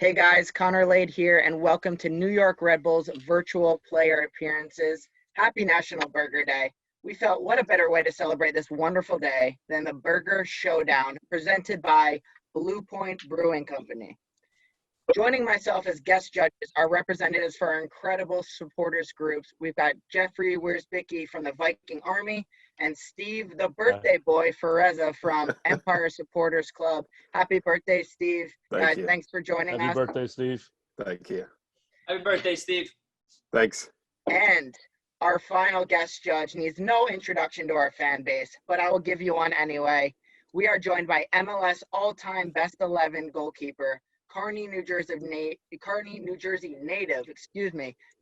Hey guys, Connor Lade here, and welcome to New York Red Bulls virtual player appearances. Happy National Burger Day. We felt what a better way to celebrate this wonderful day than the Burger Showdown presented by Blue Point Brewing Company. Joining myself as guest judges are representatives for our incredible supporters groups. We've got Jeffrey Wiersbicki from the Viking Army and Steve, the birthday boy, Fereza from Empire Supporters Club. Happy birthday, Steve. Thank you. Thanks for joining us. Happy birthday, Steve. Thank you. Happy birthday, Steve. Thanks. And our final guest judge needs no introduction to our fan base, but I will give you one anyway. We are joined by MLS all-time best 11 goalkeeper, Kearney, New Jersey native,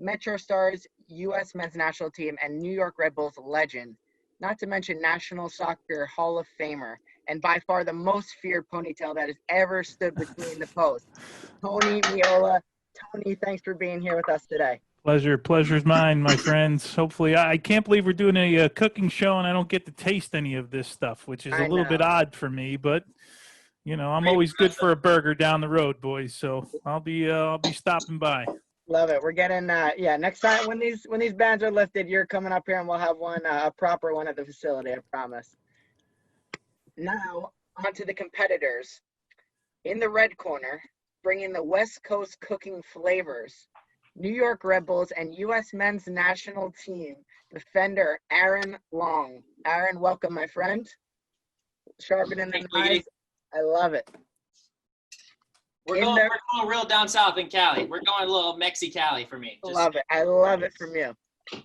Metro Stars, U.S. men's national team, and New York Red Bulls legend, not to mention National Soccer Hall of Famer, and by far the most feared ponytail that has ever stood between the posts, Tony Meola. Tony, thanks for being here with us today. Pleasure's mine, my friends. Hopefully, I can't believe we're doing a cooking show and I don't get to taste any of this stuff, which is a little bit odd for me, but you know, I'm always good for a burger down the road, boys. So I'll be stopping by. Love it. We're getting next time when these bans are lifted, you're coming up here and we'll have one a proper one at the facility, I promise. Now on to the competitors. In the red corner, bringing the West Coast cooking flavors, New York Red Bulls and U.S. men's national team defender Aaron Long. Aaron, welcome, my friend. Sharpening the knives. I love it. We're going real down south in Cali. We're going a little Mexi Cali for me. Love it. I love it from you.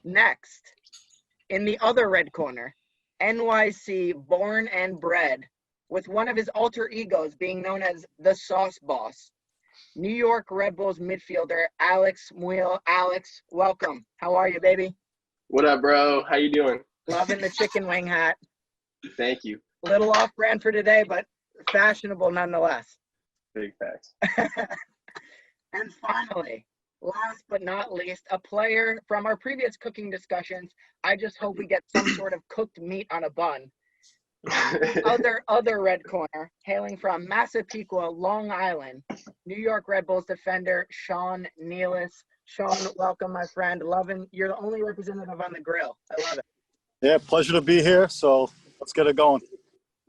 Next, in the other red corner, NYC born and bred, with one of his alter egos being known as the Sauce Boss, New York Red Bulls midfielder Alex Muyl. Alex, welcome. How are you, baby? What up, bro? How you doing? Loving the chicken wing hat. Thank you. Little off-brand for today, but fashionable nonetheless. Big facts. And finally, last but not least, a player from our previous cooking discussions. I just hope we get some sort of cooked meat on a bun. Other red corner, hailing from Massapequa, Long Island, New York Red Bulls defender Sean Nealis. Sean, welcome, my friend. You're the only representative on the grill. I love it. Yeah, pleasure to be here. So let's get it going.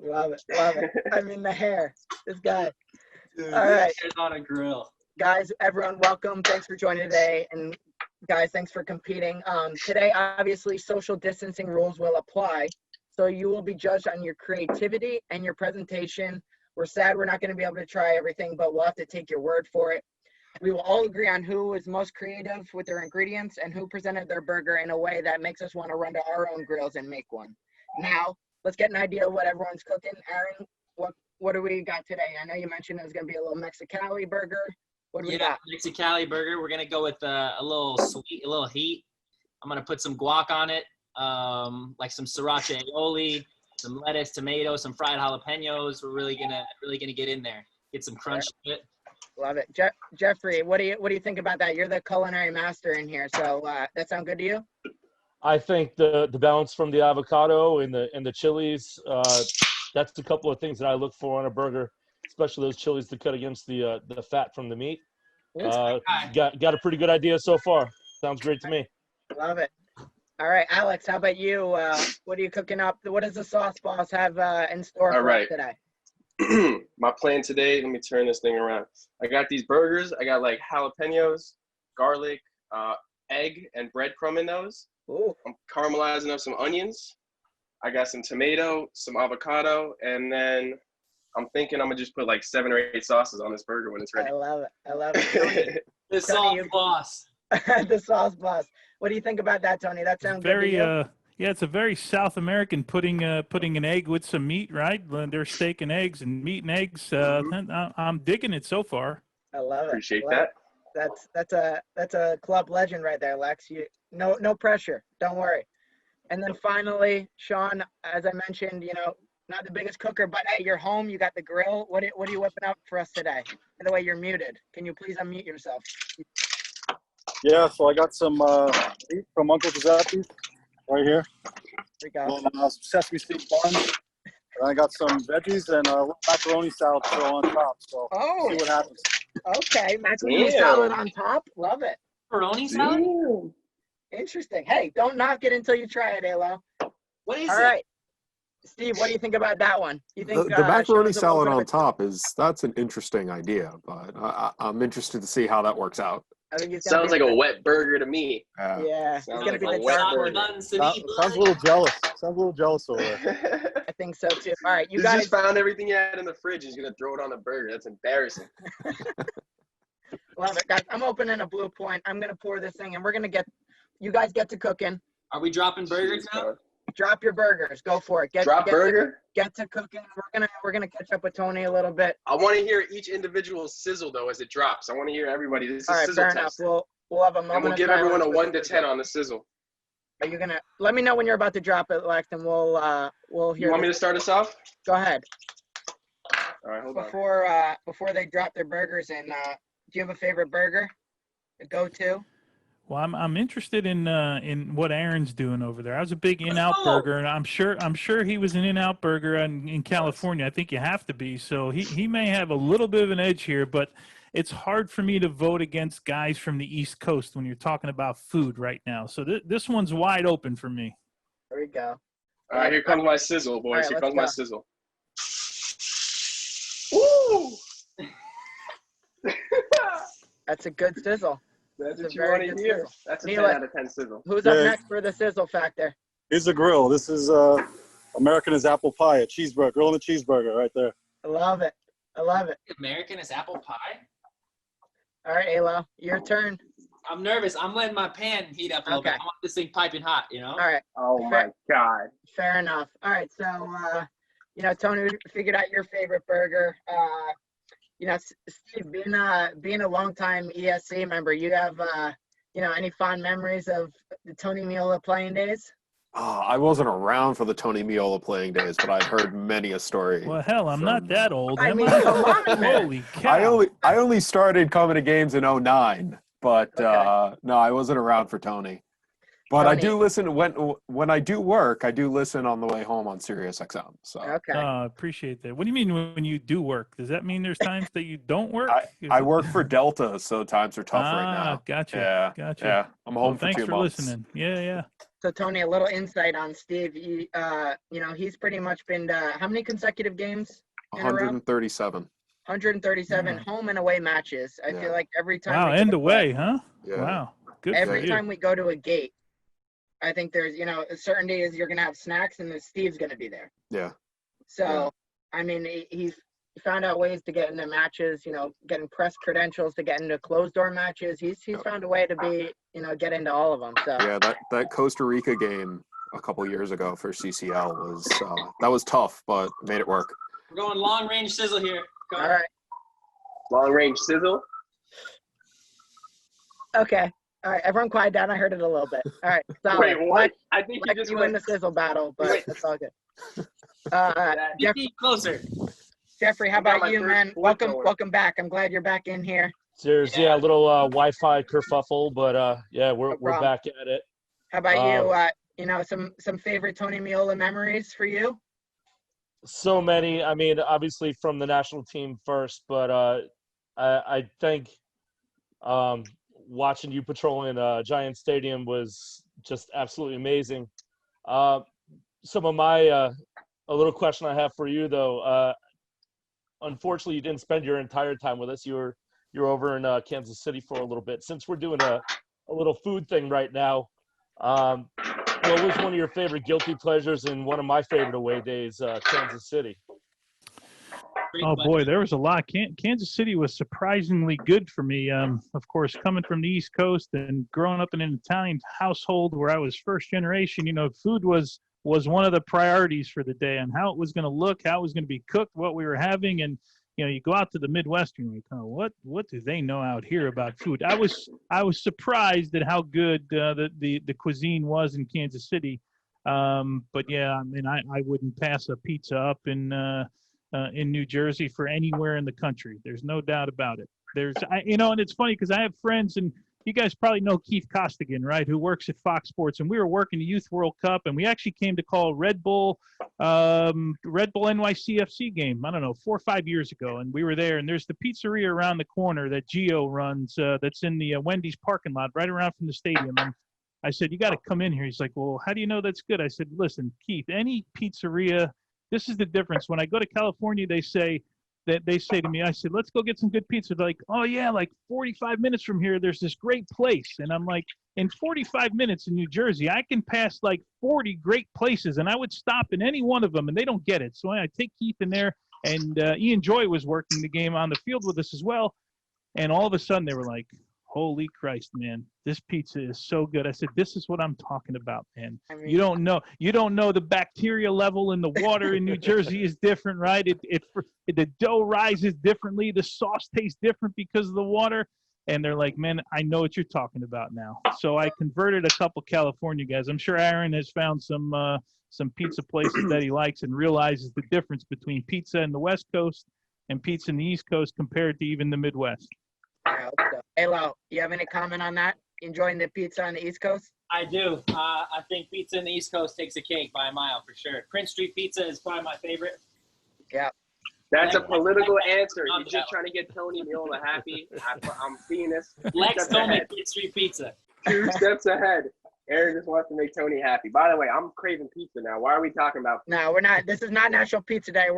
Love it. I mean, the hair. This guy. All right. It's on a grill. Guys, everyone, welcome. Thanks for joining today. And guys, thanks for competing. Today, obviously, social distancing rules will apply. So you will be judged on your creativity and your presentation. We're sad we're not going to be able to try everything, but we'll have to take your word for it. We will all agree on who was most creative with their ingredients and who presented their burger in a way that makes us want to run to our own grills and make one. Now, let's get an idea of what everyone's cooking. Aaron, what do we got today? I know you mentioned it was going to be a little Mexicali burger. What do we got? Mexicali burger. We're going to go with a little sweet, a little heat. I'm going to put some guac on it, like some sriracha aioli, some lettuce, tomato, some fried jalapenos. We're really gonna get in there. Get some crunch to it. Love it. Jeffrey, what do you think about that? You're the culinary master in here, so that sound good to you? I think the balance from the avocado and the chilies, that's a couple of things that I look for on a burger, especially those chilies to cut against the fat from the meat. Got a pretty good idea so far. Sounds great to me. Love it. All right, Alex, how about you? What are you cooking up? What does the Sauce Boss have in store for us today? My plan today, let me turn this thing around. I got these burgers. I got like jalapenos, garlic, egg, and breadcrumb in those. Ooh. I'm caramelizing up some onions. I got some tomato, some avocado, and then I'm thinking I'm going to just put like 7 or 8 sauces on this burger when it's ready. I love it. The Sauce Boss. The Sauce Boss. What do you think about that, Tony? That sounds good to you? Yeah, it's a very South American putting an egg with some meat, right? They're steak and eggs and meat and eggs. I'm digging it so far. I love it. Appreciate that. That's a club legend right there, Lex. No pressure. Don't worry. And then finally, Sean, as I mentioned, not the biggest cooker, but at your home, you got the grill. What are you whipping up for us today? By the way, you're muted. Can you please unmute yourself? Yeah, so I got some meat from Uncle Giuseppe's right here. There we go. And some sesame seed buns. And I got some veggies and a little macaroni salad to throw on top. So see what happens. Okay, macaroni salad on top. Love it. Pepperoni salad? Interesting. Hey, don't knock it until you try it, Alo. What is All it? right. Steve, what do you think about that one? You think The macaroni Sean's a little salad bit of on a- top that's an interesting idea, but I'm interested to see how that works out. I think he's gonna Sounds be like the- a wet burger to me. Yeah, he's Sounds gonna like be a the wet dark burger. horse. Sounds a little jealous. Sounds a little jealous over there. I think so too. All right, you He's guys. just found everything he had in the fridge. He's gonna throw it on a burger. That's embarrassing. Love it, guys. I'm opening a Blue Point. I'm gonna pour this thing, and we're gonna get. You guys get to cooking. Are we dropping burgers Jesus, now? God. Drop your burgers. Go for it. Drop burger. Get to cooking. We're gonna catch up with Tony a little bit. I want to hear each individual sizzle though as it drops. I want to hear everybody. This is All right, sizzle fair enough. test, We'll have a moment. and we'll of give everyone a silence 1 for to the 10 sizzle. on the sizzle. Are you gonna let me know when you're about to drop it, Lex, and we'll hear. You want me to start us off? Go ahead. All right, hold on. Before they drop their burgers in, do you have a favorite burger? A go-to? Well, I'm interested in what Aaron's doing over there. I was a big In-Out Oh! Burger, and I'm sure he was an In-Out Burger in California. I think you have to be. So he may have a little bit of an edge here, but it's hard for me to vote against guys from the East Coast when you're talking about food right now. So this one's wide open for me. There we go. All right, here comes my sizzle, boys. All right, Here let's comes my go. sizzle. Woo! That's a good sizzle. That's It's what a you very want good to hear. sizzle. That's a Neela, 10 out of 10 sizzle. Who's up Yeah. next for the sizzle factor? Here's the grill. This is American is apple pie, a cheeseburger, grilling a cheeseburger right there. I love it. I love it. American is apple pie? All right, Alo, your turn. I'm nervous. I'm letting my pan heat up a little bit. Okay. I want this thing piping hot, you know? All right, Oh my God. fair enough. All right, so Tony, we figured out your favorite burger. Steve, being a longtime ESC member, you have any fond memories of the Tony Meola playing days? I wasn't around for the Tony Meola playing days, but I've heard many a story. Well, hell, I'm not that old. I am mean, I? come on, man. Holy cow! I only started coming to games in 2009, but Okay. no, I wasn't around for Tony. But I Tony. do listen when I do work. I do listen on the way home on Sirius XM. So Okay. I appreciate that. What do you mean when you do work? Does that mean there's times that you don't work? I work for Delta, so times are tough right now. Gotcha. Yeah, Gotcha. yeah. I'm home Well, for thanks 2 for months. listening. Yeah. So Tony, a little insight on Steve. He's pretty much been to how many consecutive games in a row? 137. 137 home and away matches. I Yeah. feel like every time. Wow, we end go away, huh? Yeah. Wow. Good Every for you. time we go to a gate, I think there's a certain days you're gonna have snacks and then Steve's gonna be there. Yeah. So Yeah. I mean, he's found out ways to get into matches. Getting press credentials to get into closed door matches. He's found a way to be get into all of them. So Yeah, that Costa Rica game a couple years ago for CCL was that was tough, but made it work. We're going long range sizzle here. Go. all right, Long range sizzle. okay, all right. Everyone, quiet down. I heard it a little bit. All right, solid. Wait, what? I think you Like just you went. in the sizzle battle, but Wait. that's all good. Get me closer. Jeffrey, how I got about my you, first man? point going. Welcome back. I'm glad you're back in here. There's a little Wi-Fi kerfuffle, but we're problem. back at it. How about you? Some favorite Tony Meola memories for you? So many. I mean, obviously from the national team first, but I think watching you patrolling Giant Stadium was just absolutely amazing. Some of my a little question I have for you though. Unfortunately, you didn't spend your entire time with us. You were over in Kansas City for a little bit. Since we're doing a little food thing right now, what was one of your favorite guilty pleasures and one of my favorite away days, Kansas City? Great Oh question. boy, there was a lot. Kansas City was surprisingly good for me. Of course, coming from the East Coast and growing up in an Italian household where I was first generation, food was one of the priorities for the day, and how it was going to look, how it was going to be cooked, what we were having, and you go out to the Midwest and you're like, oh, what do they know out here about food? I was surprised at how good the cuisine was in Kansas City. But yeah, I mean, I wouldn't pass a pizza up in New Jersey for anywhere in the country. There's no doubt about it. And it's funny because I have friends, and you guys probably know Keith Costigan, right? Who works at Fox Sports, and we were working the Youth World Cup, and we actually came to call Red Bull NYCFC game. I don't know, 4 or 5 years ago, and we were there. And there's the pizzeria around the corner that Gio runs. That's in the Wendy's parking lot, right around from the stadium. And I said, you got to come in here. He's like, well, how do you know that's good? I said, listen, Keith, any pizzeria. This is the difference. When I go to California, they say to me, I said, let's go get some good pizza. They're like, oh, yeah, like 45 minutes from here, there's this great place. And I'm like, in 45 minutes in New Jersey, I can pass like 40 great places, and I would stop in any one of them, and they don't get it. So I take Keith in there, and Ian Joy was working the game on the field with us as well. And all of a sudden, they were like, holy Christ, man, this pizza is so good. I said, this is what I'm talking about, man. I mean, you don't know the bacteria level in the water in New Jersey is different, right? The dough rises differently. The sauce tastes different because of the water. And they're like, man, I know what you're talking about now. So I converted a couple California guys. I'm sure Aaron has found some pizza places that he likes and realizes the difference between pizza in the West Coast and pizza in the East Coast compared to even the Midwest. I hope so. Hey, Lo, you have any comment on that? Enjoying the pizza on the East Coast? I do. I think pizza in the East Coast takes a cake by a mile for sure. Prince Street Pizza is probably my favorite. Yeah. That's a political answer. You're just trying to get Tony Meola happy. I'm seeing this. Lex told me Prince Street Pizza. 2 steps ahead. Aaron just wants to make Tony happy. By the way, I'm craving pizza now. Why are we talking about pizza? No, we're not. This is not National Pizza Day.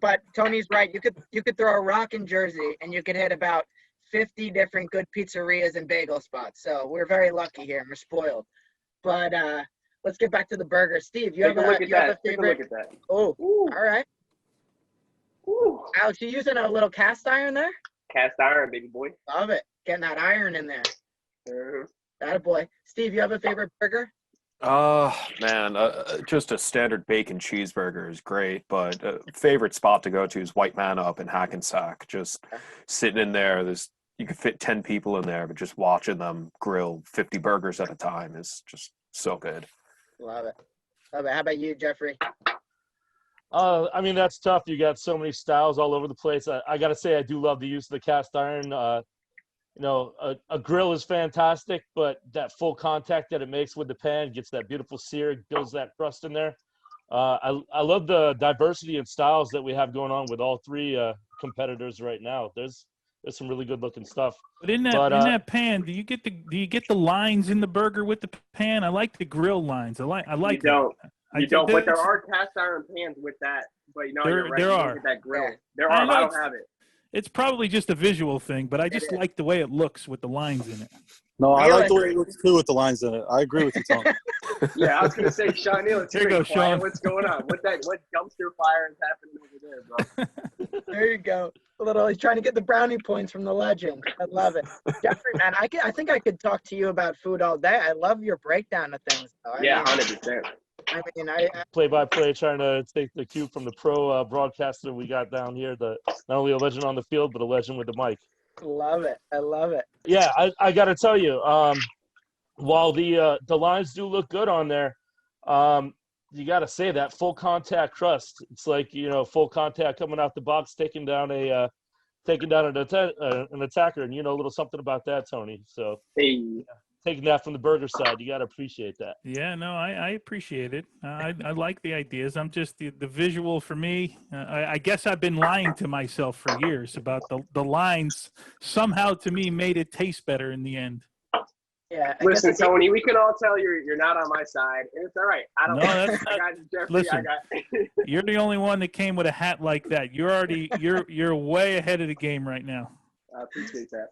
But Tony's right. You could throw a rock in Jersey and you could hit about 50 different good pizzerias and bagel spots. So we're very lucky here. We're spoiled. But let's get back to the burger. Steve, you have a favorite? Take a look at that. Oh, Ooh. All right. Ooh. Alex, you using a little cast iron there? Cast iron, baby boy. Love it. Getting that iron in there. That a boy. Steve, you have a favorite burger? Man, just a standard bacon cheeseburger is great, but favorite spot to go to is White Man Up in Hackensack. Just sitting in there, you could fit 10 people in there, but just watching them grill 50 burgers at a time is just so good. Love it. Love it. How about you, Jeffrey? I mean, that's tough. You got so many styles all over the place. I got to say, I do love the use of the cast iron. A grill is fantastic, but that full contact that it makes with the pan gets that beautiful sear, builds that crust in there. I love the diversity of styles that we have going on with all three competitors right now. There's some really good looking stuff. But in that pan, do you get the lines in the burger with the pan? I like the grill lines. I like. You don't, but there are cast iron pans with that. But you're right. There are. That grill. There are. I don't have it. It's probably just a visual thing, but I just like the way it looks with the lines in it. No, I like the way it looks too with the lines in it. I agree with you, Tom. Yeah, I was gonna say, Sean Nealis. Here you go, Sean. What's going on? What dumpster fire is happening over there, bro? There you go. He's trying to get the brownie points from the legend. I love it. Jeffrey, man, I think I could talk to you about food all day. I love your breakdown of things. Though. 100%. I mean, play-by-play, trying to take the cue from the pro broadcaster we got down here. Not only a legend on the field, but a legend with the mic. Love it. I love it. Yeah, I got to tell you, while the lines do look good on there, you got to say that full contact crust. It's like full contact coming out the box, taking down an attacker, and a little something about that, Tony. So. Hey. Taking that from the burger side, you got to appreciate that. Yeah, no, I appreciate it. I like the ideas. I'm just the visual for me. I guess I've been lying to myself for years about the lines. Somehow, to me, made it taste better in the end. Yeah. Listen, Tony, we can all tell you're not on my side, and it's all right. I don't. No, that's I got Jeffrey. Listen, you're the only one that came with a hat like that. You're way ahead of the game right now. I appreciate that.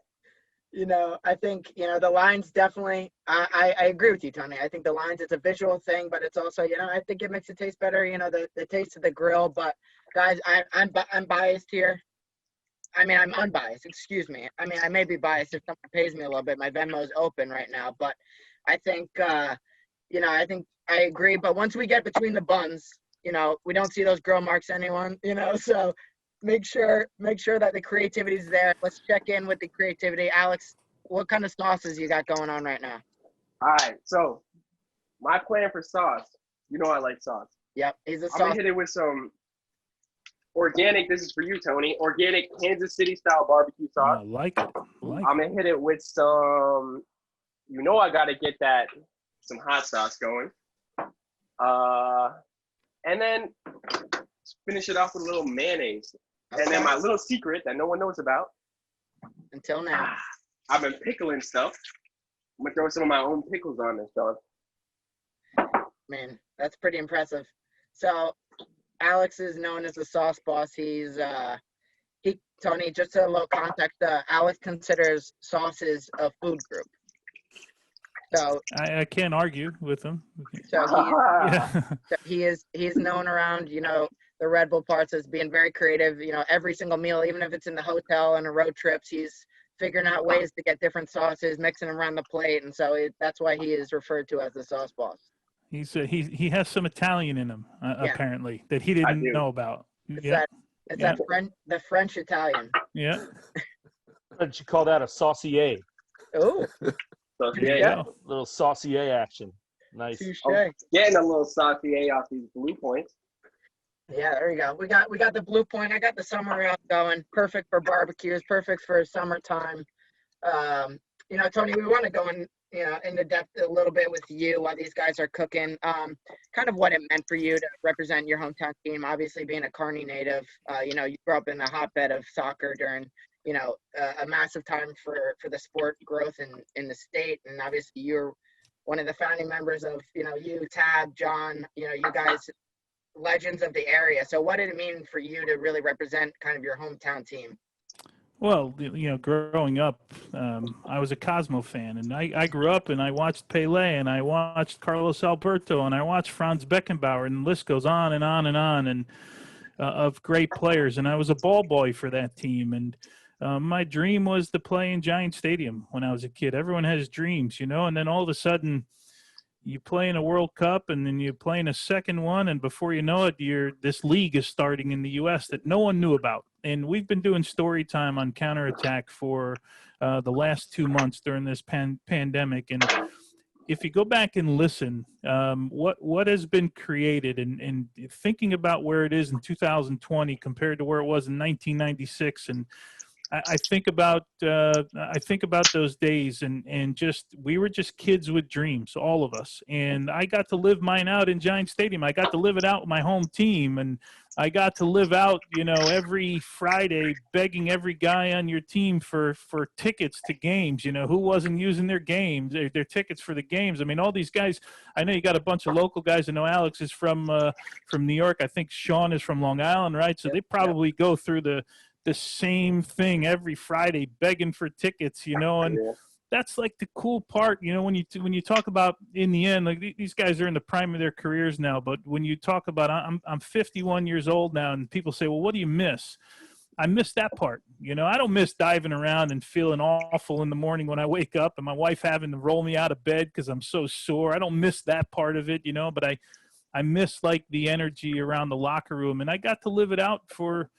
I think, the lines definitely, I agree with you, Tony. I think the lines, it's a visual thing, but it's also, I think it makes it taste better, the taste of the grill. But guys, I'm biased here. I mean, I'm unbiased, excuse me. I mean, I may be biased if someone pays me a little bit. My Venmo is open right now, but I think, I think I agree. But once we get between the buns, we don't see those grill marks anyone, so make sure that the creativity is there. Let's check in with the creativity. Alex, what kind of sauces you got going on right now? All right, so my plan for sauce, I like sauce. Yep, he's a sauce. I'm going to hit it with some organic, this is for you, Tony, organic Kansas City style barbecue sauce. I like it. I'm going to hit it with some you know I gotta get some hot sauce going. And then finish it off with a little mayonnaise. Okay. And then my little secret that no one knows about. Until now. I've been pickling stuff. I'm gonna throw some of my own pickles on this, dog. Man, that's pretty impressive. So Alex is known as the sauce boss. Tony, just a little context, Alex considers sauces a food group. So I can't argue with him. so Yeah. he's known around, the Red Bull parts as being very creative. Every single meal, even if it's in the hotel and a road trips, he's figuring out ways to get different sauces, mixing them around the plate, and so that's why he is referred to as the sauce boss. He has some Italian in him, apparently, that he didn't know about. The French Italian. Yeah. Why don't you call that a saucier? Oh, Yeah. Little saucier action. Nice. Getting a little saucier off these Blue Points. Yeah, there you go. We got the Blue Point. I got the summer out going. Perfect for barbecues. Perfect for summertime. Tony, we want to go into depth a little bit with you while these guys are cooking. Kind of what it meant for you to represent your hometown team. Obviously, being a Kearney native, you grew up in a hotbed of soccer during, a massive time for the sport growth in the state. And obviously, you're one of the founding members of, you, Tab, John, you guys, legends of the area. So what did it mean for you to really represent kind of your hometown team? Well, growing up, I was a Cosmo fan, and I grew up and I watched Pelé, and I watched Carlos Alberto, and I watched Franz Beckenbauer, and the list goes on and on and on, and of great players. And I was a ball boy for that team, and my dream was to play in Giant Stadium when I was a kid. Everyone has dreams, and then all of a sudden you play in a World Cup, and then you play in a second one, and before you know it, this league is starting in the U.S. that no one knew about. And we've been doing story time on Counterattack for the last 2 months during this pandemic. And if you go back and listen, what has been created, and thinking about where it is in 2020 compared to where it was in 1996, and I think about those days, and we were just kids with dreams, all of us. And I got to live mine out in Giant Stadium. I got to live it out with my home team, and I got to live out, every Friday begging every guy on your team for tickets to games. Who wasn't using their their tickets for the games. I mean, all these guys. I know you got a bunch of local guys. I know Alex is from New York. I think Sean is from Long Island, right? So they probably go through the same thing every Friday, begging for tickets, and that's like the cool part, when you talk about, in the end, like these guys are in the prime of their careers now, but when you talk about, I'm 51 years old now, and people say, well, what do you miss? I miss that part. I don't miss diving around and feeling awful in the morning when I wake up and my wife having to roll me out of bed because I'm so sore. I don't miss that part of it, but I miss like the energy around the locker room, and I got to live it out for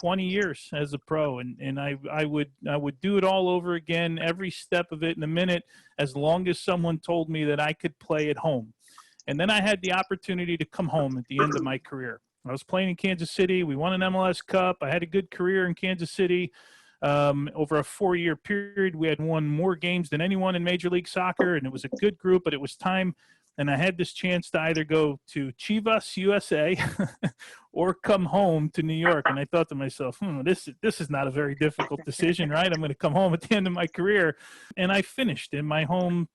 20 years as a pro, and I would do it all over again, every step of it in a minute, as long as someone told me that I could play at home. And then I had the opportunity to come home at the end of my career. I was playing in Kansas City. We won an MLS Cup. I had a good career in Kansas City. Over a 4-year period, we had won more games than anyone in Major League Soccer, and it was a good group, but it was time. And I had this chance to either go to Chivas, USA, or come home to New York. And I thought to myself, this is not a very difficult decision, right? I'm going to come home at the end of my career. And I finished in my home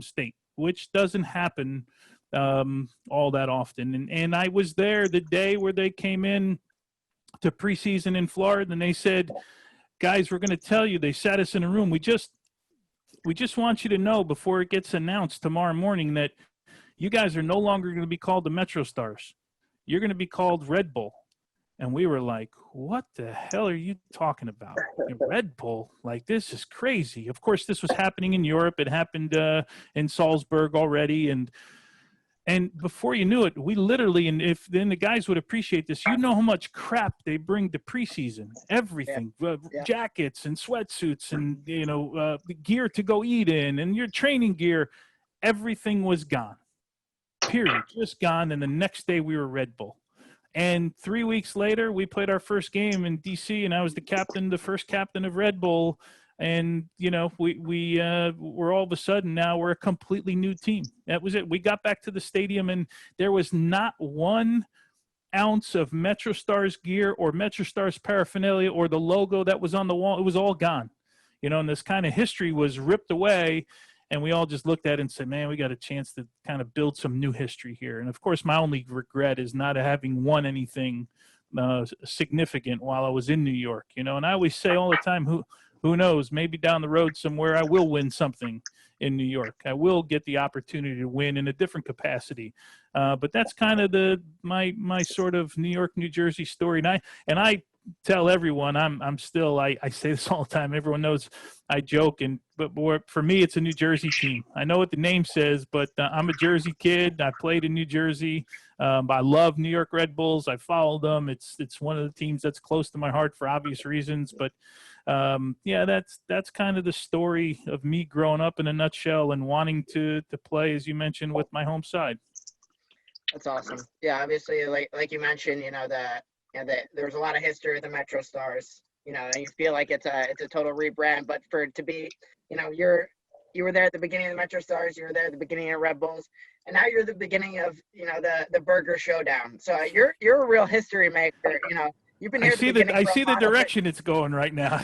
state, which doesn't happen all that often. And I was there the day where they came in to preseason in Florida, and they said, guys, we're going to tell you, they sat us in a room. We just want you to know before it gets announced tomorrow morning that you guys are no longer going to be called the Metro Stars. You're going to be called Red Bull. And we were like, what the hell are you talking about? Red Bull? Like, this is crazy. Of course, this was happening in Europe. It happened in Salzburg already. And before you knew it, we literally, and if then the guys would appreciate this, how much crap they bring to preseason, everything, jackets and sweatsuits and, the gear to go eat in and your training gear, everything was gone, period, just gone. And the next day we were Red Bull. And 3 weeks later, we played our first game in DC, and I was the first captain of Red Bull. And, you know, we're all of a sudden now we're a completely new team. That was it. We got back to the stadium and there was not 1 ounce of MetroStars gear or MetroStars paraphernalia or the logo that was on the wall. It was all gone, you know, and this kind of history was ripped away. And we all just looked at it and said, man, we got a chance to kind of build some new history here. And of course, my only regret is not having won anything significant while I was in New York, you know. And I always say all the time, who knows, maybe down the road somewhere I will win something in New York. I will get the opportunity to win in a different capacity. But that's kind of my sort of New York, New Jersey story. And I tell everyone I'm still, I say this all the time. Everyone knows I joke, but for me, it's a New Jersey team. I know what the name says, but I'm a Jersey kid. I played in New Jersey. I love New York Red Bulls. I follow them. It's one of the teams that's close to my heart for obvious reasons. But yeah, that's kind of the story of me growing up in a nutshell and wanting to play, as you mentioned, with my home side. That's awesome. Yeah, obviously, like you mentioned, you know, that there's a lot of history with the MetroStars, you know, and you feel like it's a total rebrand, but for it to be, you know, you were there at the beginning of the MetroStars, you were there at the beginning of Red Bulls, and now you're the beginning of, you know, the Burger Showdown. So you're a real history maker, you know. You've been here. I see the direction it's going right now.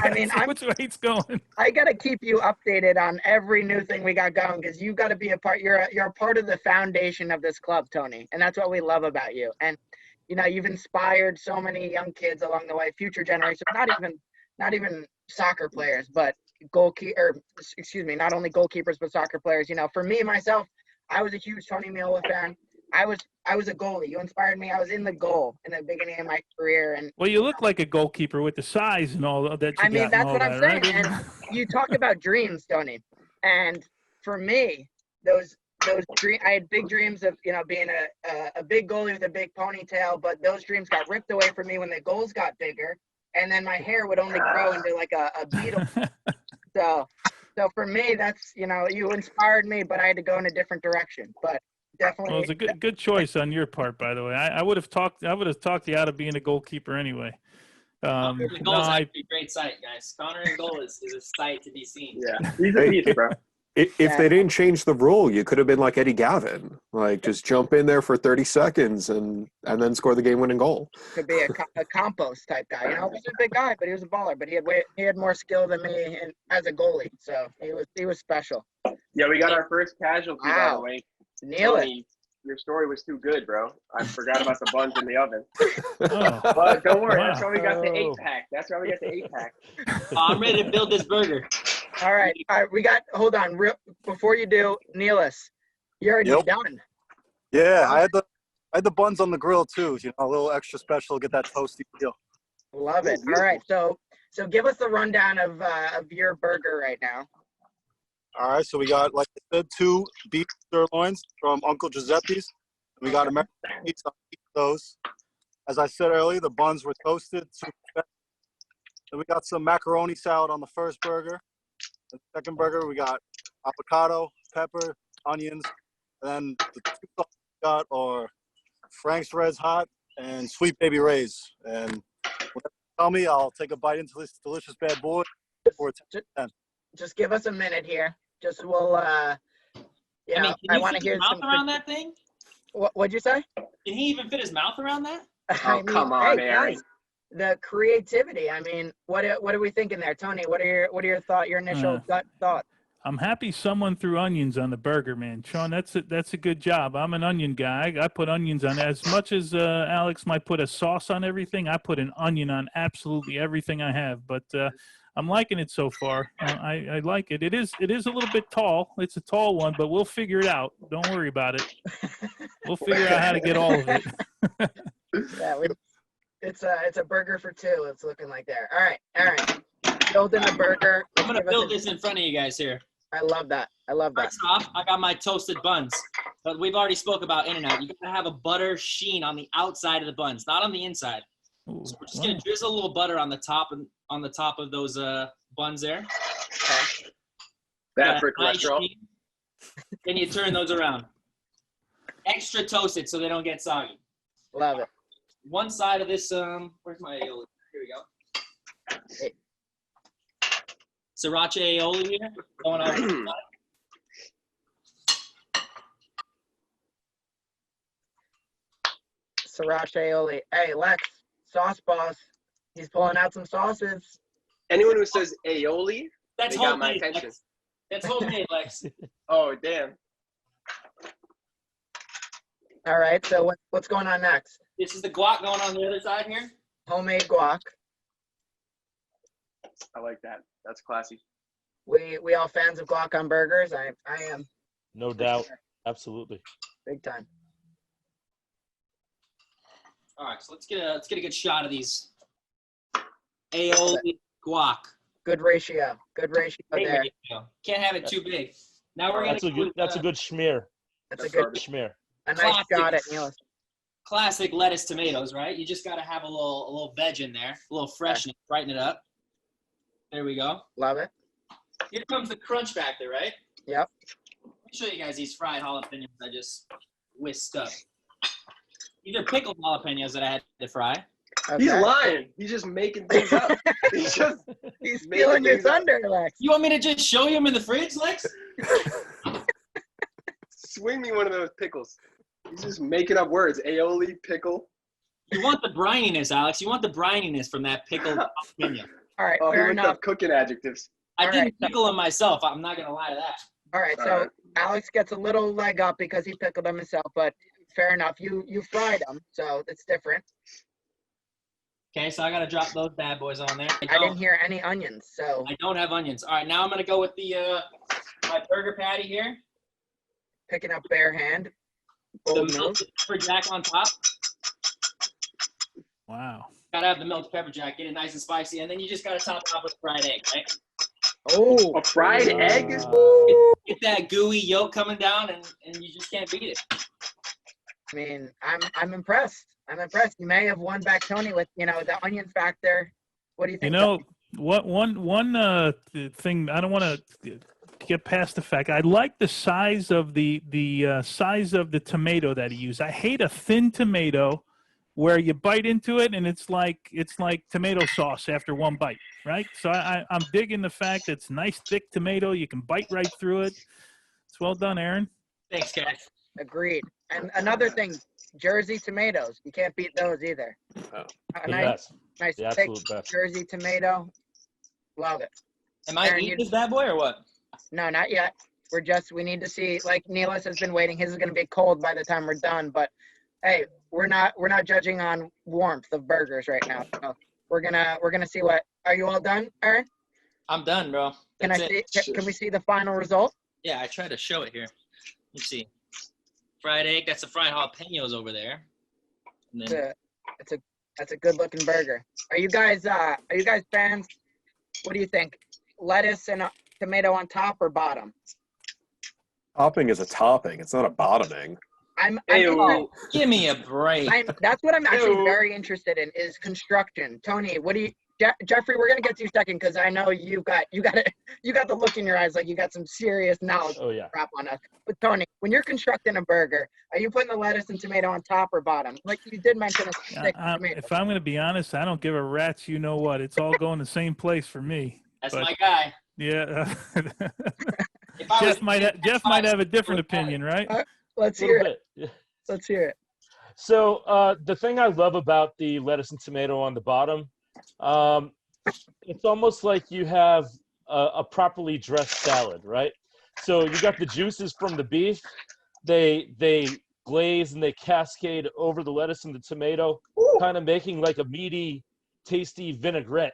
I mean, which way it's going. I got to keep you updated on every new thing we got going because you got to be a part. You're a part of the foundation of this club, Tony, and that's what we love about you. And you know, you've inspired so many young kids along the way, future generations. Not even soccer players, but not only goalkeepers but soccer players. You know, for me myself, I was a huge Tony Meola fan. I was a goalie. You inspired me. I was in the goal in the beginning of my career. And well, you look like a goalkeeper with the size and all that. I mean, that's what I'm saying. Right? And you talk about dreams, Tony. And for me, those dreams, I had big dreams of, you know, being a big goalie with a big ponytail. But those dreams got ripped away from me when the goals got bigger, and then my hair would only grow into like a beetle. So for me, that's, you know, you inspired me, but I had to go in a different direction. But definitely. Well, it was a good choice on your part, by the way. I would have talked you out of being a goalkeeper anyway. Connor in goal is actually a great sight, guys. Connor in goal is a sight to be seen. Yeah, he's a beast, bro. If they didn't change the rule, you could have been like Eddie Gavin, like just jump in there for 30 seconds and then score the game-winning goal. Could be a compost type guy. You know, he was a big guy, but he was a baller. But he had more skill than me as a goalie, so he was special. Yeah, we got our first casualty, by the way. Nealis. Your story was too good, bro. I forgot about the buns in the oven. Oh. But don't worry, that's why we got the 8-pack. That's why we got the 8-pack. I'm ready to build this burger. All right. Hold on. Before you do, Nealis, you're already done. Yeah, I had the buns on the grill too. You know, a little extra special, get that toasty feel. Love it. All right. So give us the rundown of your burger right now. All right, so we got, like I said, 2 beef sirloins from Uncle Giuseppe's. We got American meats on each of those. As I said earlier, the buns were toasted. Then we got some macaroni salad on the first burger. The second burger, we got avocado, pepper, onions, and then the 2 sauces we got are Frank's Red's Hot and Sweet Baby Ray's. And whatever you tell me, I'll take a bite into this delicious bad boy before it's 10. Just give us a minute here. Just we'll I want to hear his mouth around that thing. What'd you say? Can he even fit his mouth around that? Oh, come on, Aaron. Guys, the creativity. I mean, what are we thinking there, Tony? What are your thoughts? Your initial gut thoughts? I'm happy someone threw onions on the burger, man. Sean, that's a good job. I'm an onion guy. I put onions on as much as Alex might put a sauce on everything. I put an onion on absolutely everything I have. But I'm liking it so far. I like it. It is a little bit tall. It's a tall one, but we'll figure it out. Don't worry about it. We'll figure out how to get all of it. Yeah, it's a burger for 2. It's looking like there. All right, Aaron, building the burger. I'm gonna build this in front of you guys here. I love that. First off, I got my toasted buns, but we've already spoke about In-N-Out. You gotta have a butter sheen on the outside of the buns, not on the inside. Ooh, So we're just gonna drizzle a little butter on the top of those buns there. Okay. Bad for Nice cholesterol. sheen. Then you turn those around. Extra toasted so they don't get soggy. Love it. One side of this, where's my aioli? Here we go. Sriracha aioli here. Going on. Sriracha aioli. Hey, Lex, sauce boss. He's pulling out some sauces. Anyone who says aioli, That's they got my homemade. attention. Lex. That's homemade, Lex. Oh, damn. All right, so what's going on next? This is the guac going on the other side here. Homemade guac. I like that. That's classy. We all fans of guac on burgers. I am. No doubt. Absolutely. Big time. All right, so let's get a good shot of these aioli guac. Good ratio. Good ratio Great there. ratio. Can't have it too big. Now we're That's a gonna good. That's a good schmear. That's a That's good, garbage. Schmear. a nice Classic. shot at Nealis. classic lettuce tomatoes, right? You just gotta have a little veg in there, a little freshness, brighten it up. There we go. Love it. Here comes the crunch factor, right? Yep. Let me show you guys these fried jalapenos I just whisked up. These are pickled jalapenos that I had to fry. He's Okay. lying. He's just making things up. He's just He's making stealing your things up. thunder, Lex. You want me to just show you them in the fridge, Lex? swing me one of those pickles. He's just making up words. Aioli, pickle. You want the brininess, Alex. You want the brininess from that pickled jalapeno. All right, Oh, he fair looked enough. up cooking adjectives. I All didn't right. pickle them myself. I'm not gonna lie to that. All right, All so right. Alex gets a little leg up because he pickled them himself, but fair enough. You fried them, so it's different. Okay, so I gotta drop those bad boys on there. I didn't hear any onions, so I don't have onions. All right, now I'm gonna go with the my burger patty here. picking up bare hand. The Bold move. melted pepper jack on top. Wow. Gotta have the melted pepper jack, get it nice and spicy, and then you just gotta top it off with fried egg, right? Oh, A fried egg is Get that gooey yolk coming down, and you just can't beat it. I mean, I'm impressed. I'm impressed. You may have won back Tony with, the onion factor. What do you think? What one thing I don't want to get past the fact I like the size of the size of the tomato that he used. I hate a thin tomato where you bite into it and it's like tomato sauce after one bite, right? So I'm digging the fact that it's nice thick tomato. You can bite right through it. It's well done, Aaron. Thanks, guys. Agreed. And another thing, Jersey tomatoes. You can't beat those either. Oh. A The nice, best. nice The thick absolute best. Jersey tomato. Love it. Am I Aaron, eating you- this bad boy or what? No, not yet. We need to see, like Nealis has been waiting. His is going to be cold by the time we're done. But hey, we're not judging on warmth of burgers right now. So we're gonna see what. Are you all done, Aaron? I'm done, bro. Can That's I it. see? Can we see the final result? Yeah, I tried to show it here. Let's see. Fried egg. That's the fried jalapenos over there. And then, That's a good looking burger. Are you guys fans? What do you think? Lettuce and a tomato on top or bottom? Topping is a topping. It's not a bottoming. I'm Ew. give me a break. that's what I'm actually Ew. very interested in is construction. Tony, what do you? Jeffrey, we're gonna get to you second because I know you got the look in your eyes like you got some serious knowledge Oh yeah. crap on us. But Tony, when you're constructing a burger, are you putting the lettuce and tomato on top or bottom? Like you did mention a stick tomato. If I'm going to be honest, I don't give a rat's. You know what? It's all going the same place for me. That's but- my guy. Yeah. If I Jeff was might have a different opinion, right? Let's A hear little it. bit. Yeah. Let's hear it. So the thing I love about the lettuce and tomato on the bottom, it's almost like you have a properly dressed salad, right? So you got the juices from the beef, they glaze and they cascade over the lettuce and the tomato, kind of making like a meaty, tasty vinaigrette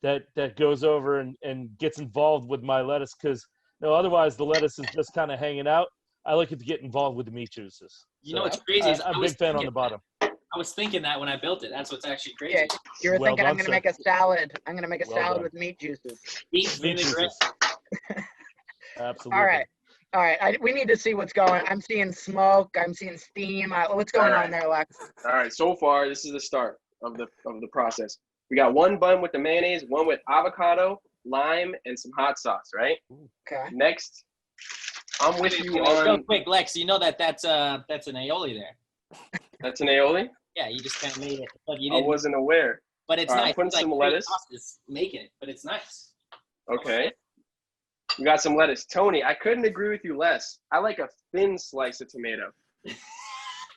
that goes over and gets involved with my lettuce because otherwise the lettuce is just kind of hanging out. I like it to get involved with the meat juices. You know what's crazy is I'm I a was big fan on thinking the bottom. I was thinking that when I built it. That's what's actually crazy. Yeah, you were Well thinking I'm done, gonna sir. make a salad. I'm gonna make a Well salad done. with meat juices. Beef Meat vinaigrette. juices. Absolutely. All right. We need to see what's going. I'm seeing smoke. I'm seeing steam. What's going on there, Lex? All right. So far, this is the start of the process. We got one bun with the mayonnaise, one with avocado, lime, and some hot sauce. Right. Okay. Next, I'm with you Real on. quick, Lex. You know that's an aioli there. That's an aioli. Yeah, you just kind of made it, but you I didn't. wasn't aware. But it's All right, nice. putting It's like some great lettuce. sauces making it, but it's nice. Okay. We got some lettuce. Tony, I couldn't agree with you less. I like a thin slice of tomato.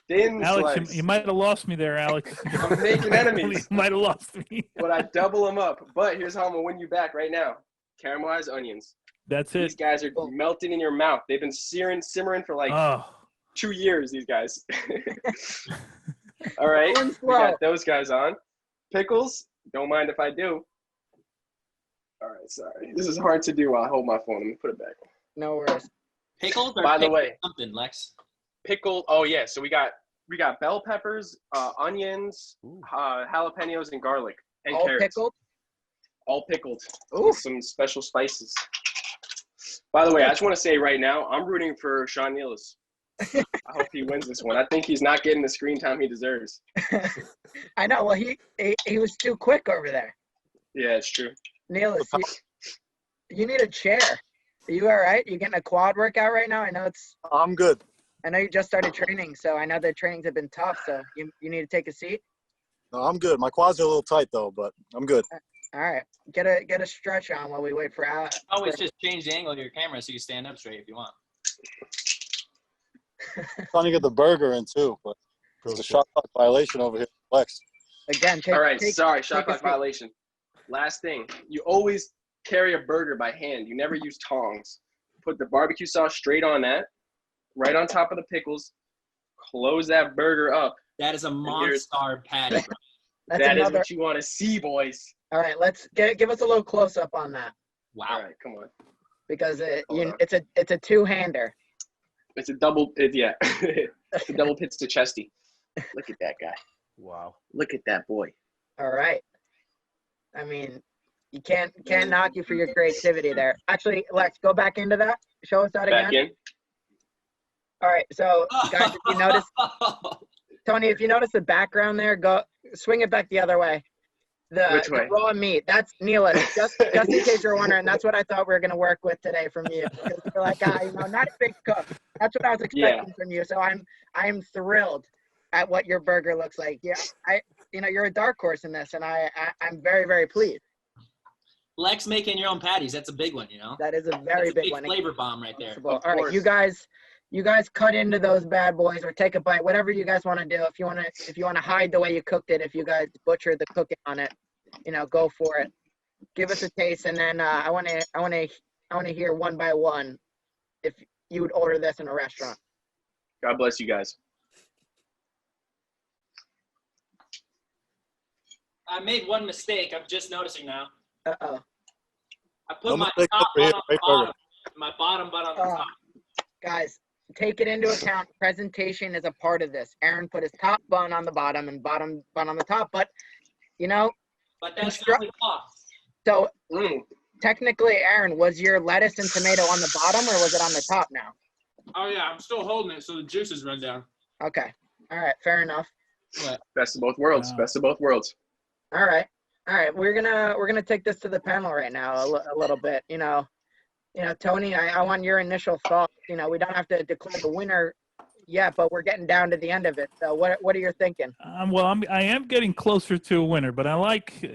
Thin Alex, slice. you might have lost me there, Alex. I'm making enemies. You might have lost me. But I double them up. But here's how I'm going to win you back right now. Caramelized onions. That's These it. guys are melting in your mouth. They've been simmering for like Oh, 2 years, these guys. All right. We got those guys on. Pickles. Don't mind if I do. All right, sorry. This is hard to do while I hold my phone. Let me put it back. No worries. Pickles or By the way, something, Lex? pickle. Oh yeah, so we got bell peppers, onions, jalapenos, and garlic, and All carrots. pickled? All pickled. Ooh. With some special spices. By the way, I just want to say right now, I'm rooting for Sean Nealis. I hope he wins this one. I think he's not getting the screen time he deserves. I know. Well, he was too quick over there. Yeah, it's true. Nealis, you need a chair. Are you all right? You getting a quad workout right now? I'm good. I know you just started training, so I know the trainings have been tough. So you need to take a seat. No, I'm good. My quads are a little tight though, but I'm good. All right, get a stretch on while we wait for Alex. Always just change the angle of your camera so you stand up straight if you want. Trying to get the burger in too, but there's a shot clock violation over here, Lex. Again, All right, sorry, shot take a clock seat. violation. Last thing, you always carry a burger by hand. You never use tongs. Put the barbecue sauce straight on that, right on top of the pickles. Close that burger up. That is a monster patty. Bro. That is what you want to see, boys. All right, let's give us a little close up on that Wow. All right, come on. because Hold on. it's a two-hander. It's a double, yeah. It's a double pizza chesty. Look at that guy. wow. Look at that boy. All right. I mean, you can't knock you for your creativity there. Actually, Lex, go back into that. Show us that again. Back in. All right. So, guys, if you notice, Tony, if you notice the background there, go swing it back the other way. Which way? The raw meat. That's Nealis. Just in case you're wondering, that's what I thought we were going to work with today from you. Because you're like, not a big cook. That's what I was expecting from you. So I'm thrilled at what your burger looks like. Yeah, you're a dark horse in this, and I'm very, very pleased. Lex making your own patties. That's a big one, you know? That is a very That's a big one. flavor bomb right there. All right, you guys cut into those bad boys or take a bite, whatever you guys want to do. If you want to hide the way you cooked it, if you guys butchered the cooking on it, go for it. Give us a taste, and then I want to hear one by one if you would order this in a restaurant. God bless you guys. I made one mistake. I'm just noticing now. Uh-oh. I put No my mistake, top great bun on the burger. bottom. My bottom bun on the top. Guys, take it into account. Presentation is a part of this. Aaron put his top bun on the bottom and bottom bun on the top, but But that's not the law. so Mm. technically, Aaron, was your lettuce and tomato on the bottom or was it on the top now? Oh yeah, I'm still holding it so the juices run down. Okay. All right. Fair enough. Best of both worlds. Wow. Best of both worlds. All right. We're gonna take this to the panel right now a little bit. Tony, I want your initial thoughts. We don't have to declare the winner yet, but we're getting down to the end of it. So what are you thinking? I am getting closer to a winner, but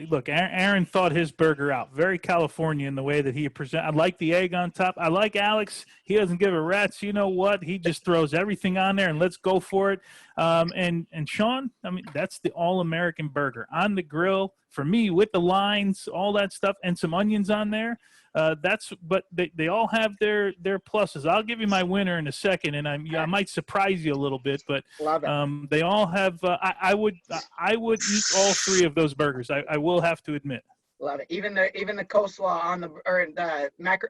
look, Aaron thought his burger out. Very California in the way that he present. I like the egg on top. I like Alex. He doesn't give a rat's. You know what? He just throws everything on there and let's go for it. And Sean, that's the all-American burger on the grill for me with the lines, all that stuff, and some onions on there. But they all have their pluses. I'll give you my winner in a second, and I might surprise you a little bit, but Love it. they all have. I would eat all three of those burgers. I will have to admit. Love it. Even the coleslaw on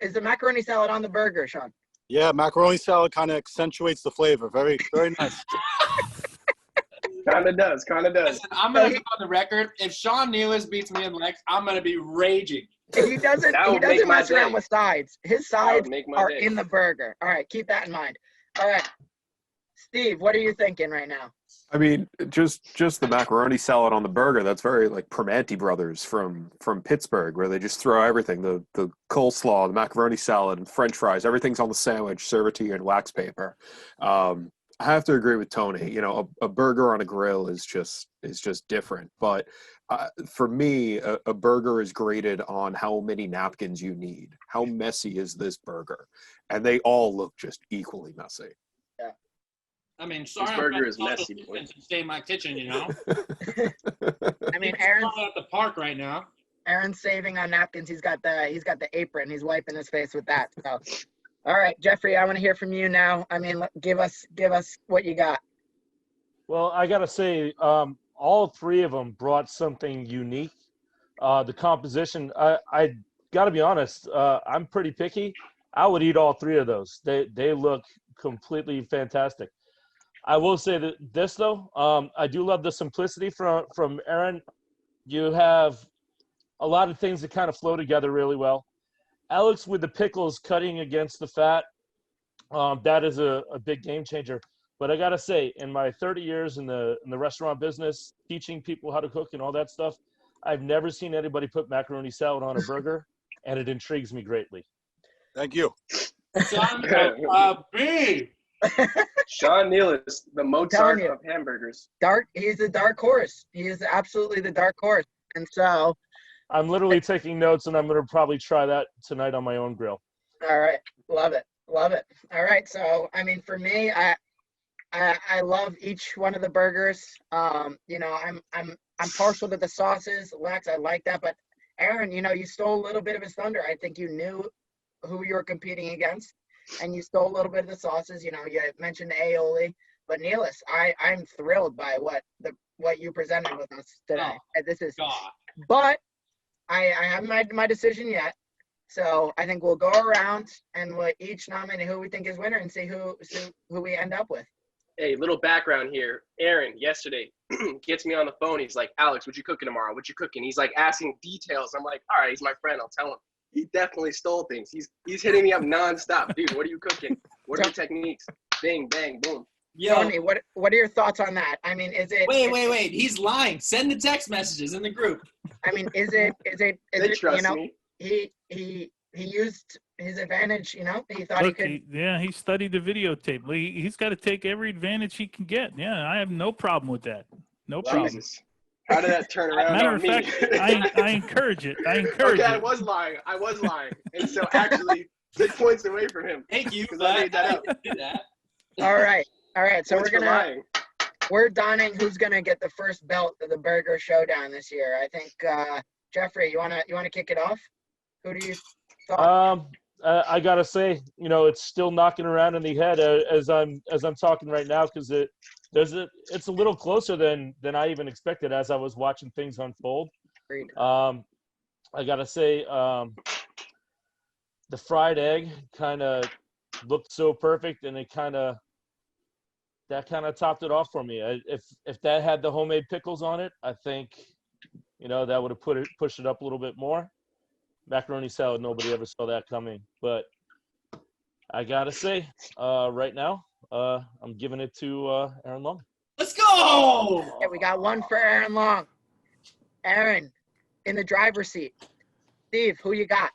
is the macaroni salad on the burger, Sean? Yeah, macaroni salad kind of accentuates the flavor. Very, very nice. Kind of does. Listen, I'm gonna go on the record. If Sean Nealis beats me and Lex, I'm gonna be raging. He doesn't That would make my mess around day. with sides. His That would sides make my are day. in the burger. All right, keep that in mind. All right, Steve, what are you thinking right now? I mean, just the macaroni salad on the burger, that's very like Primanti Brothers from Pittsburgh, where they just throw everything, the coleslaw, the macaroni salad, and French fries, everything's on the sandwich, serve it to you in wax paper. I have to agree with Tony. A burger on a grill is just different. But For me, a burger is graded on how many napkins you need. How messy is this burger? And they all look just equally messy. Yeah. I mean, sorry, This I'm burger trying is to social messy, boy. distance and stay in my kitchen, you know? I mean, I'm at the park right now. Aaron's saving on napkins. He's got the apron. He's wiping his face with that. So, all right, Jeffrey, I want to hear from you now. I mean, give us what you got. Well, I gotta say, all three of them brought something unique. The composition, I gotta be honest, I'm pretty picky. I would eat all three of those. They look completely fantastic. I will say that this though, I do love the simplicity from Aaron. You have a lot of things that kind of flow together really well. Alex with the pickles cutting against the fat, that is a big game changer. But I gotta say, in my 30 years in the restaurant business, teaching people how to cook and all that stuff, I've never seen anybody put macaroni salad on a burger, and it intrigues me greatly. Thank you. Son of a bee. Sean Nealis, the Mozart you. of hamburgers. He's the dark horse. He is absolutely the dark horse. And so, I'm literally taking notes, and I'm gonna probably try that tonight on my own grill. all right, love it. All right, so I mean, for me, I love each one of the burgers. You know, I'm partial to the sauces, Lex. I like that, but Aaron, you know, you stole a little bit of his thunder. I think you knew who you were competing against, and you stole a little bit of the sauces. You know, you mentioned the aioli, but Nealis, I'm thrilled by what you presented with us today. This is, but I haven't made my decision yet. So I think we'll go around and we'll each nominate who we think is winner and see who we end up with. Hey, little background here. Aaron, yesterday, gets me on the phone. He's like, Alex, what you cooking tomorrow? What you cooking? He's like asking details. I'm like, all right, he's my friend. I'll tell him. He definitely stole things. He's hitting me up nonstop. Dude, what are you cooking? What are your techniques? Bing, bang, boom. Yo, Tony, what are your thoughts on that? I mean, is it? wait. He's lying. Send the text messages in the group. I mean, is it? They trust you know, me. he used his advantage. You know, he thought Look, he could. he studied the videotape. He's got to take every advantage he can get. Yeah, I have no problem with that. No problem. Jesus. How did that turn around Matter on of me? fact, I encourage it. I encourage Okay, it. I was lying. And so actually, 6 points away from him. Thank you. Because I made that up. All right. So Points for lying. we're donning who's gonna get the first belt of the Burger Showdown this year. I think Jeffrey, you wanna kick it off? Who do you thought? I gotta say, you know, it's still knocking around in the head as I'm talking right now, because it's a little closer than I even expected as I was watching things unfold. Agreed. I gotta say, the fried egg kind of looked so perfect, and that kind of topped it off for me. If that had the homemade pickles on it, I think, you know, that would have pushed it up a little bit more. Macaroni salad, nobody ever saw that coming. But I gotta say, right now, I'm giving it to Aaron Long. Let's go! Yeah, we got one for Aaron Long. Aaron, in the driver's seat. Steve, who you got?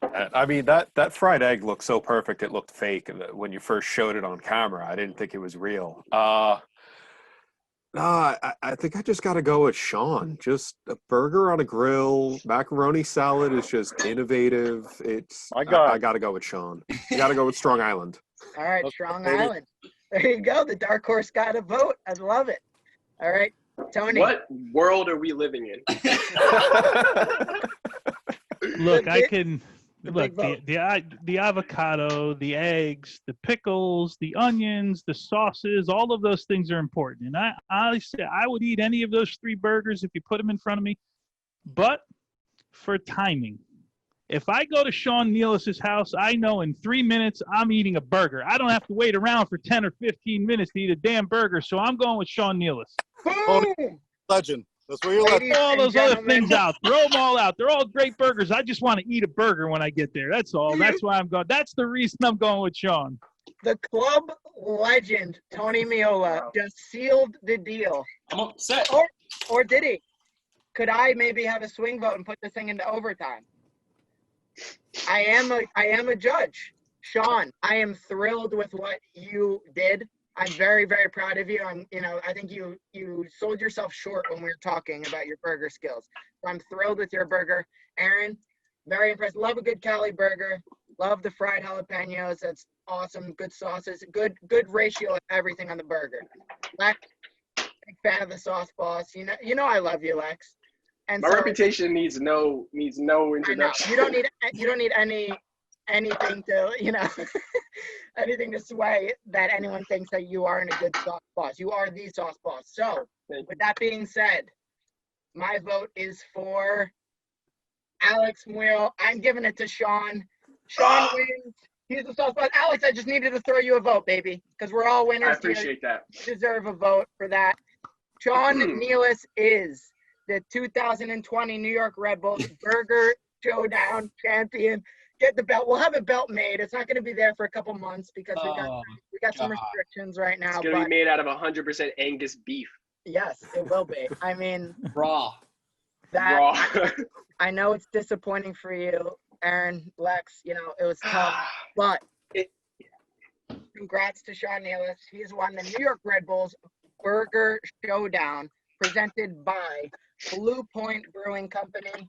I mean, that fried egg looked so perfect it looked fake when you first showed it on camera. I didn't think it was real. No, I think I just got to go with Sean. Just a burger on a grill, macaroni salad is just innovative. I got to go with Sean. You got to go with Strong Island. All right, Strong Island. There you go. The dark horse got a vote. I love it. All right, Tony. What world are we living in? Look, I can the look big the avocado, the eggs, the pickles, the onions, the sauces. All of those things are important, and I would eat any of those three burgers if you put them in front of me. But for timing, if I go to Sean Nealis' house, I know in 3 minutes I'm eating a burger. I don't have to wait around for 10 or 15 minutes to eat a damn burger. So I'm going with Sean Nealis. Boom! Legend. That's where you're legend. Ladies All and those other gentlemen. things out. Throw them all out. They're all great burgers. I just want to eat a burger when I get there. That's all. That's why I'm going. That's the reason I'm going with Sean. The club legend, Tony Meola, just sealed the deal. I'm upset. Or did he? Could I maybe have a swing vote and put this thing into overtime? I am a judge. Sean, I am thrilled with what you did. I'm very, very proud of you. I think you sold yourself short when we were talking about your burger skills. So I'm thrilled with your burger. Aaron, very impressed. Love a good Cali burger. Love the fried jalapenos. That's awesome. Good sauces. Good ratio of everything on the burger. Lex, big fan of the sauce boss. You know I love you, Lex. And My so, reputation needs no introduction. you don't need anything to anything to sway that anyone thinks that you aren't a good sauce boss. You are the sauce boss. So with that being said, my vote is for Alex Muyl. I'm giving it to Sean. Sean wins. He's the sauce boss. Alex, I just needed to throw you a vote, baby, because we're all winners. I appreciate that. You deserve a vote for that. Sean Nealis is the 2020 New York Red Bulls Burger Showdown champion. Get the belt. We'll have a belt made. It's not going to be there for a couple months because we got some restrictions right now. It's going to be made out of 100% Angus beef. Yes, it will be. I mean, Raw. I know it's disappointing for you, Aaron, Lex. It was tough, but congrats to Sean Nealis. He's won the New York Red Bulls Burger Showdown presented by Blue Point Brewing Company.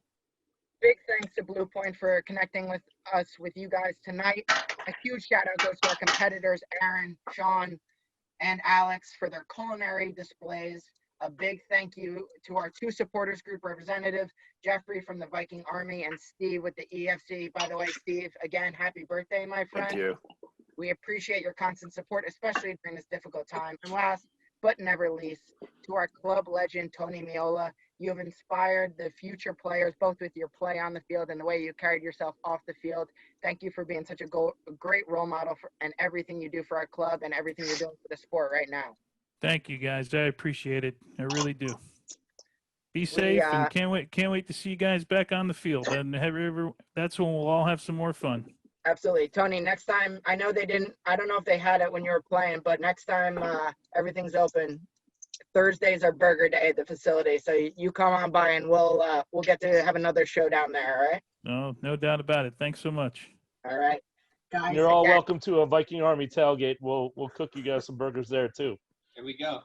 Big thanks to Blue Point for connecting with us, with you guys tonight. A huge shout out goes to our competitors, Aaron, Sean, and Alex, for their culinary displays. A big thank you to our two supporters group representatives, Jeffrey from the Viking Army and Steve with the EFC. By the way, Steve, again, happy birthday, my friend. Thank you. We appreciate your constant support, especially during this difficult time. And last but never least, to our club legend, Tony Meola. You have inspired the future players, both with your play on the field and the way you carried yourself off the field. Thank you for being such a great role model and everything you do for our club and everything you're doing for the sport right now. Thank you, guys. I appreciate it. I really do. Be safe, and can't wait to see you guys back on the field. And that's when we'll all have some more fun. Absolutely. Tony, next time, I know I don't know if they had it when you were playing, but next time everything's open. Thursdays are burger day at the facility, so you come on by and we'll get to have another showdown there. All right? No doubt about it. Thanks so much. All right, guys. You're all welcome to a Viking Army tailgate. We'll cook you guys some burgers there too. Here we go.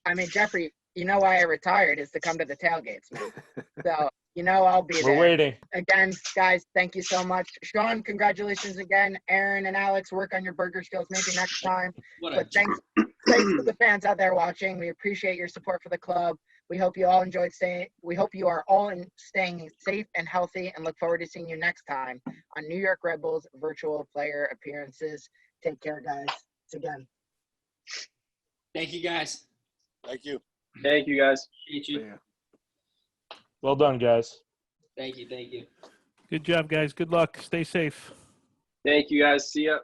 I mean, Jeffrey, you know why I retired is to come to the tailgates, man. So I'll be there. We're waiting. Again, guys, thank you so much. Sean, congratulations again. Aaron and Alex, work on your burger skills maybe next time. But thanks to the fans out there watching. We appreciate your support for the club. We hope you all enjoyed staying. We hope you are all staying safe and healthy, and look forward to seeing you next time on New York Red Bulls virtual player appearances. Take care, guys. Thanks again. Thank you, guys. Thank you. Thank you, guys. Thank you. Well done, guys. Thank you. Good job, guys. Good luck. Stay safe. Thank you, guys. See ya.